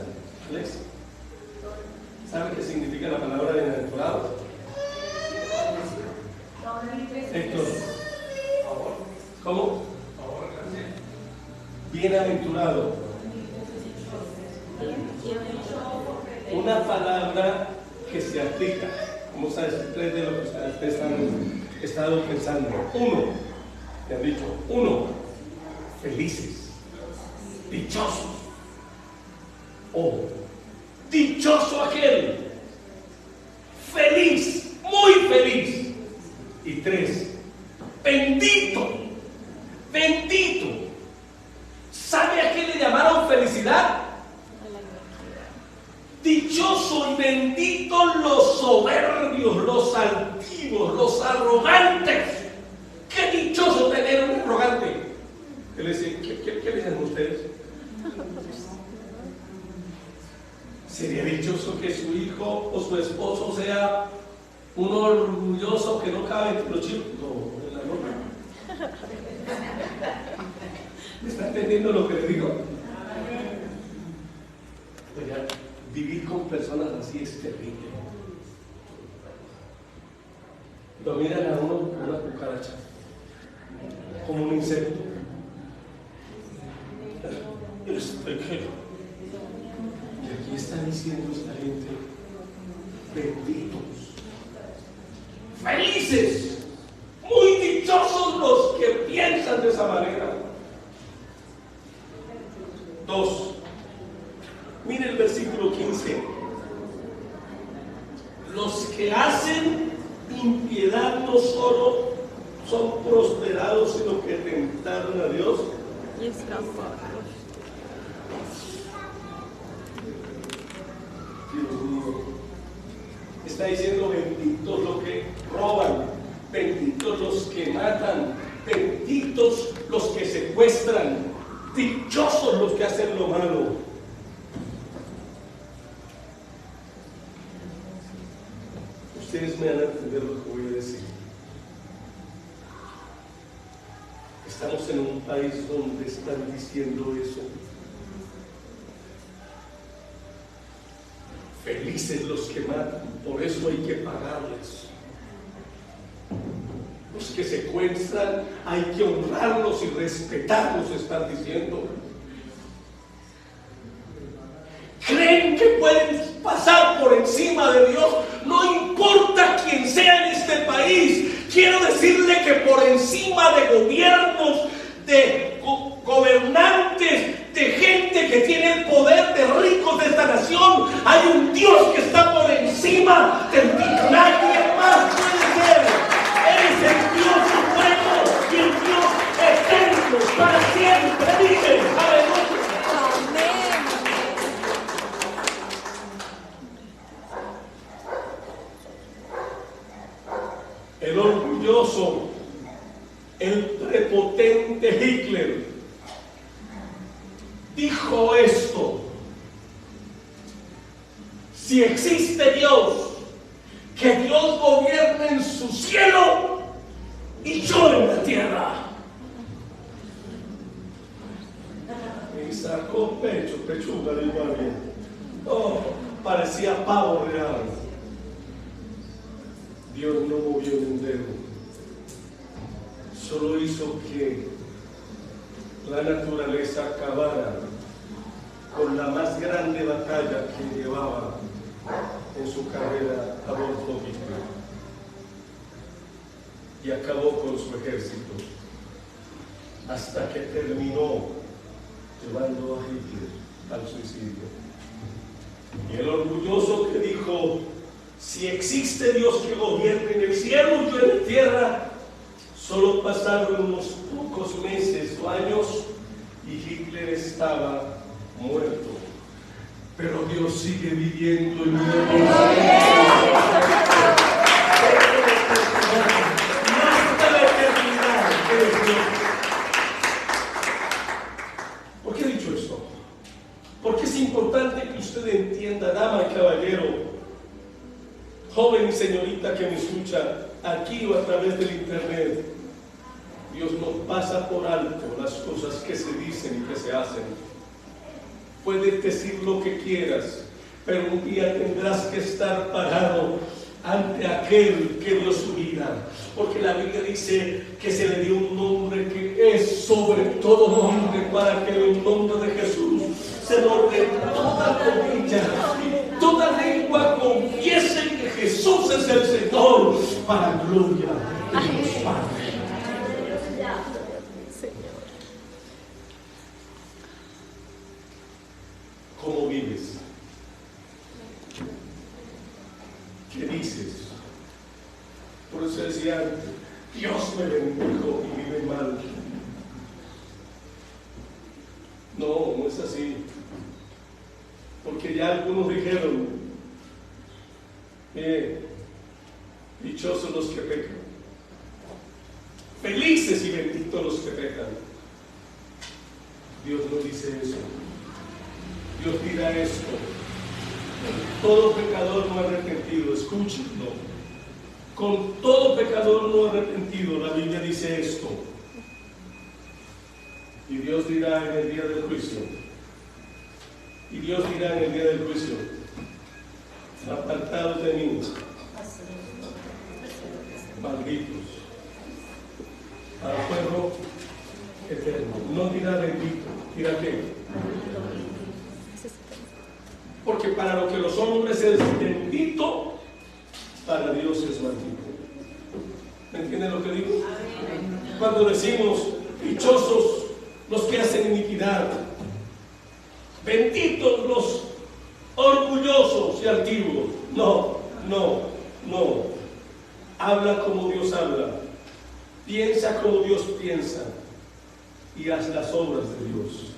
¿sabe qué significa la palabra bienaventurado? Héctor, ¿cómo? Bienaventurado. Una palabra que se aplica, como sabes, tres de lo que ustedes están he estado pensando, me han dicho, felices, dichosos, o dichoso aquel, feliz, muy feliz, y 3, bendito, bendito. ¿Sabe a qué le llamaron felicidad? Dichoso y bendito los soberbios, los altivos, los arrogantes. Qué dichoso tener un arrogante. ¿Qué le dicen ustedes? ¿Sería dichoso que su hijo o su esposo sea un orgulloso que no cabe entre los chicos? No, en la ropa. ¿Me está entendiendo lo que le digo? Oiga, vivir con personas así es terrible. Lo miran a uno como una cucaracha, como un insecto. Es pequeño. Y aquí está diciendo esta gente, benditos, felices, muy dichosos los que piensan de esa manera. 2. Mire el versículo 15. Los que hacen impiedad no solo son prosperados, sino que tentaron a Dios y escaparon. Dios mío, está diciendo benditos los que roban, benditos los que matan, benditos los que secuestran, dichosos los que hacen lo malo. Ustedes me van a entender lo que voy a decir. Estamos en un país donde están diciendo eso. Felices los que matan, por eso hay que pagarles. Los que secuestran, hay que honrarlos y respetarlos, están diciendo. Creen que pueden pasar por encima de Dios, no importa quién sea en este país. Quiero decirle que por encima de gobiernos, de gobernantes, de gente que tiene el poder, de ricos de esta nación, hay un Dios que está por encima del que nadie más puede ser. Él es el Dios supremo y el Dios eterno para siempre. Dice, aleluya. El orgulloso, el prepotente Hitler dijo esto: si existe Dios, que Dios gobierne en su cielo y yo en la tierra. Y sacó pechuga de igual. Oh, parecía pavo real. Dios no movió ni un dedo, solo hizo que la naturaleza acabara con la más grande batalla que llevaba en su carrera Adolfo Hitler, y acabó con su ejército hasta que terminó llevando a Hitler al suicidio. Y el orgulloso que dijo: si existe Dios que gobierne en el cielo y yo en la tierra, solo pasaron unos pocos meses o años y Hitler estaba muerto. Pero Dios sigue viviendo en mi hasta la eternidad. ¿Por qué he dicho esto? Porque es importante que usted entienda, dama y caballero, joven y señorita que me escucha aquí o a través del internet, Dios no pasa por alto las cosas que se dicen y que se hacen. Puedes decir lo que quieras, pero un día tendrás que estar parado ante aquel que dio su vida, porque la Biblia dice que se le dio un nombre que es sobre todo nombre, para que en el nombre de Jesús se doble toda rodilla y toda lengua confiese que Jesús es el Señor, para gloria de Dios. vives? ¿Qué dices? Por eso decía, Dios me bendijo y vive mal. No, no es así. Porque ya algunos dijeron, dichosos los que pecan, felices y benditos los que pecan. Dios no dice eso. Dios dirá esto: todo pecador no arrepentido, escúchenlo, con todo pecador no arrepentido, la Biblia dice esto. Y Dios dirá en el día del juicio, y Dios dirá en el día del juicio: apartados de mí, malditos, al fuego eterno. No dirá bendito, dirá qué. Porque para lo que los hombres es bendito, para Dios es maldito. ¿Me entienden lo que digo? Cuando decimos dichosos los que hacen iniquidad, benditos los orgullosos y altivos. No, no, no. Habla como Dios habla, piensa como Dios piensa y haz las obras de Dios.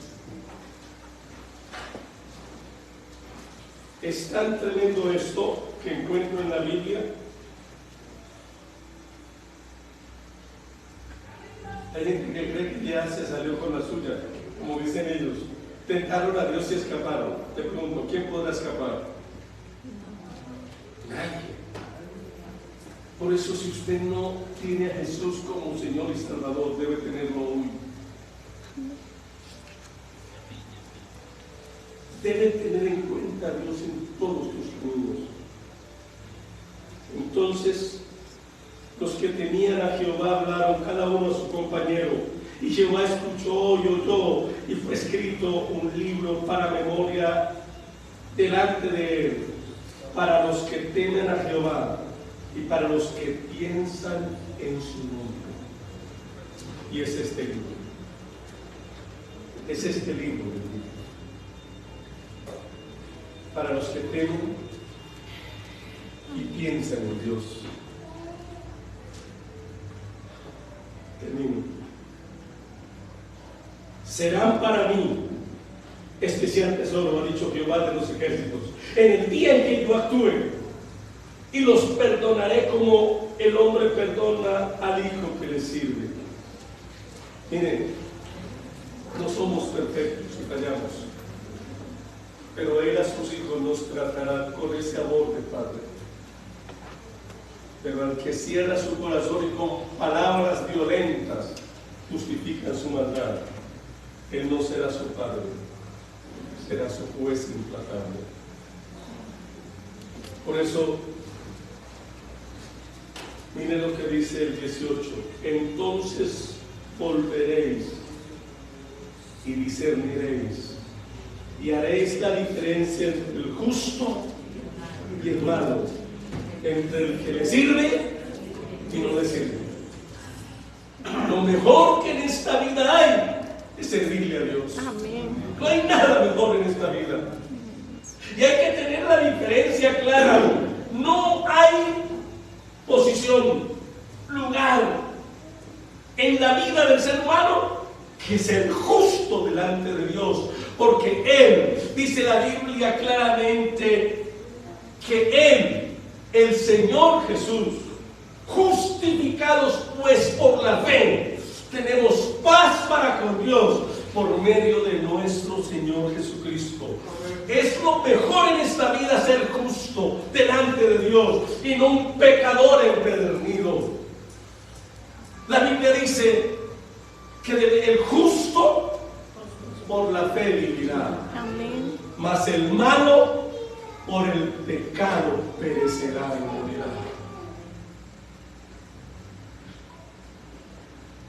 Es tan tremendo esto que encuentro en la Biblia. Hay gente que cree que ya se salió con la suya, como dicen ellos. Tentaron a Dios y escaparon. Te pregunto, ¿quién podrá escapar? Nadie. Por eso, si usted no tiene a Jesús como Señor y Salvador, debe tenerlo hoy. Debe tener en cuenta a Dios en todos tus caminos. Entonces, los que temían a Jehová hablaron cada uno a su compañero, y Jehová escuchó y oyó, y fue escrito un libro para memoria delante de él, para los que temen a Jehová y para los que piensan en su nombre. Y es este libro. Es este libro. Para los que temen y piensan en Dios. Termino. Serán para mí especial tesoro, ha dicho Jehová de los ejércitos, en el día en que yo actúe, y los perdonaré como el hombre perdona al hijo que le sirve. Miren, no somos perfectos y fallamos, pero Él a sus hijos nos tratará con ese amor de Padre. Pero al que cierra su corazón y con palabras violentas justifica su maldad, Él no será su Padre, será su juez implacable. Por eso, miren lo que dice el 18: entonces volveréis y discerniréis, y haréis la diferencia entre el justo y el malo, entre el que le sirve y no le sirve. Lo mejor que en esta vida hay es servirle a Dios. Amén. No hay nada mejor en esta vida. Y hay que tener la diferencia clara. No hay posición, lugar en la vida del ser humano que ser justo delante de Dios, porque Él, dice la Biblia claramente, que Él, el Señor Jesús, justificados pues por la fe, tenemos paz para con Dios por medio de nuestro Señor Jesucristo. Es lo mejor en esta vida ser justo delante de Dios y no un pecador empedernido. La Biblia dice que el justo por la fe vivirá. Amén. Mas el malo por el pecado perecerá y morirá.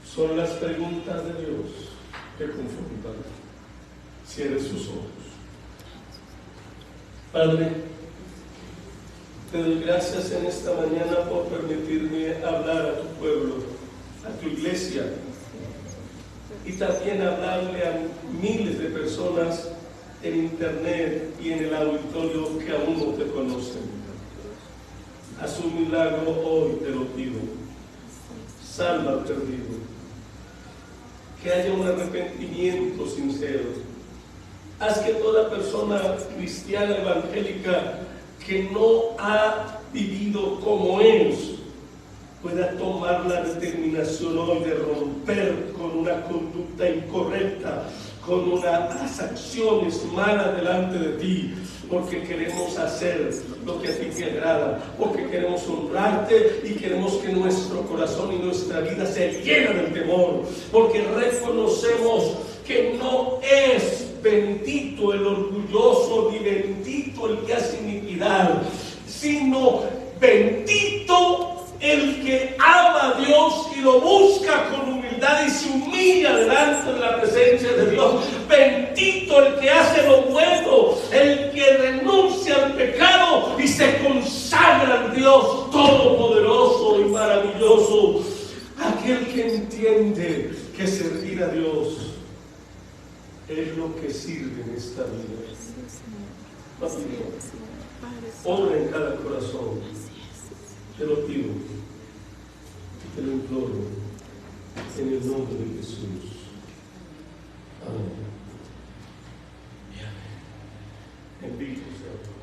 Son las preguntas de Dios que confrontan. Cierre sus ojos. Padre, te doy gracias en esta mañana por permitirme hablar a tu pueblo, a tu iglesia, y también hablarle a miles de personas en internet y en el auditorio que aún no te conocen. Haz un milagro hoy, te lo pido. Salva al perdido. Que haya un arrepentimiento sincero. Haz que toda persona cristiana evangélica que no ha vivido como ellos pueda tomar la determinación hoy de romper con una conducta incorrecta, con unas acciones malas delante de ti, porque queremos hacer lo que a ti te agrada, porque queremos honrarte y queremos que nuestro corazón y nuestra vida se llenen del temor, porque reconocemos que no es bendito el orgulloso ni bendito el que hace iniquidad, sino bendito el que ama a Dios y lo busca con humildad y se humilla delante de la presencia de Dios. Bendito el que hace lo bueno, el que renuncia al pecado y se consagra al Dios todopoderoso y maravilloso. Aquel que entiende que servir a Dios es lo que sirve en esta vida. Obra en cada corazón. Te lo pido y te lo imploro en el nombre de Jesús. Amén. Y amén. Bendito sea Dios.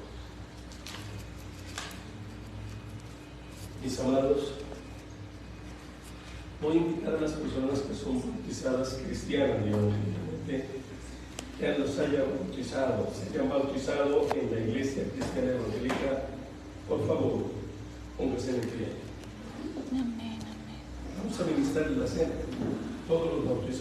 Mis amados, voy a invitar a las personas que son bautizadas cristianas y evangélicamente, que los hayan bautizado, se hayan bautizado en la iglesia cristiana evangélica. Por favor, póngase en pie. Vamos a ministrar la cena. Todos los bautizados.